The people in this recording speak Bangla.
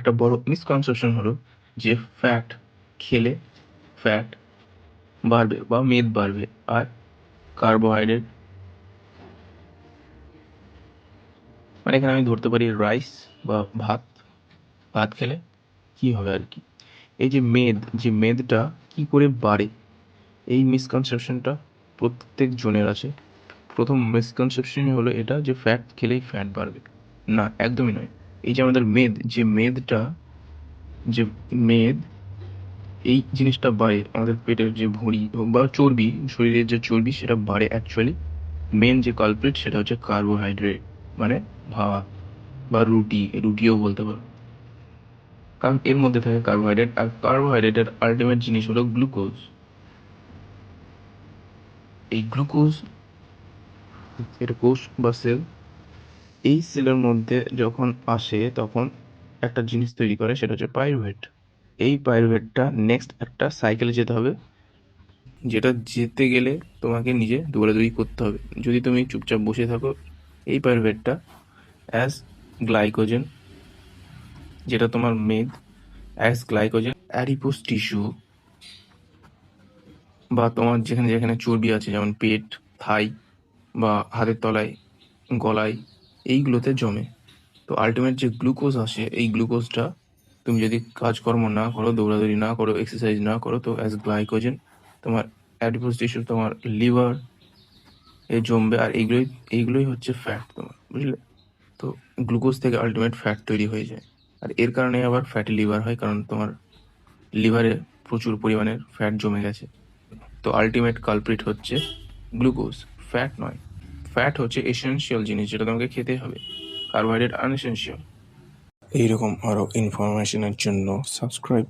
একটা বড় মিসকনসেপশন হলো যে ফ্যাট খেলে ফ্যাট বাড়বে বা মেদ বাড়বে, আর কার্বোহাইড্রেট মানে এখানে আমি ধরতে পারি রাইস বা ভাত ভাত খেলে কি হবে আর কি। এই যে মেদটা কি করে বাড়ে, এই মিসকনসেপশনটা প্রত্যেক জনের আছে। প্রথম মিসকনসেপশনই হলো এটা যে ফ্যাট খেলেই ফ্যাট বাড়বে। না, একদমই নয়। এই যে আমাদের যে মেদ এই জিনিসটা বাড়ে, আমাদের পেটের যে ভুঁড়ি বা চর্বি, শরীরের যে চর্বি সেটা বাড়ে অ্যাকচুয়ালি মেন যে কালপ্রিট সেটা হচ্ছে কার্বোহাইড্রেট, মানে ভাত বা রুটিও বলতে পারো, কারণ এর মধ্যে থাকে কার্বোহাইড্রেট। আর কার্বোহাইড্রেটের আলটিমেট জিনিস হলো গ্লুকোজ। এই গ্লুকোজ, এটা কোষ বা সেল, এই সেলের মধ্যে যখন আসে তখন একটা জিনিস তৈরি করে, সেটা হচ্ছে পাইরুভেট। এই পাইরুভেটটা নেক্সট একটা সাইকেলে যেতে হবে, যেটা যেতে গেলে তোমাকে নিজে দৌড়াদৌড়ি করতে হবে। যদি তুমি চুপচাপ বসে থাকো, এই পাইরুভেটটা অ্যাজ গ্লাইকোজেন, যেটা তোমার মেদ, অ্যাজ গ্লাইকোজেন অ্যাডিপোস টিস্যু বা তোমার যেখানে যেখানে চর্বি আছে, যেমন পেট, থাই বা হাতের তলায়, গলায়, এইগুলোতে জমে। তো আলটিমেট যে গ্লুকোজ আসে, এই গ্লুকোজটা তুমি যদি কাজকর্ম না করো, দৌড়াদৌড়ি না করো, এক্সারসাইজ না করো, তো অ্যাজ গ্লাইকোজেন তোমার অ্যাডিপোস টিস্যু, তোমার লিভার এ জমবে। আর এইগুলোই হচ্ছে ফ্যাট তোমার, বুঝলে? তো গ্লুকোজ থেকে আলটিমেট ফ্যাট তৈরি হয়ে যায়। আর এর কারণে আবার ফ্যাটি লিভার হয়, কারণ তোমার লিভারে প্রচুর পরিমাণের ফ্যাট জমে গেছে। তো আলটিমেট কালপ্রিট হচ্ছে গ্লুকোজ, ফ্যাট নয়। ফ্যাট হচ্ছে এসেনশিয়াল জিনিস, যেটা তোমাকে খেতে হবে। কার্বোহাইড্রেট আনএসেনশিয়াল। এইরকম আরও ইনফরমেশনের জন্য সাবস্ক্রাইব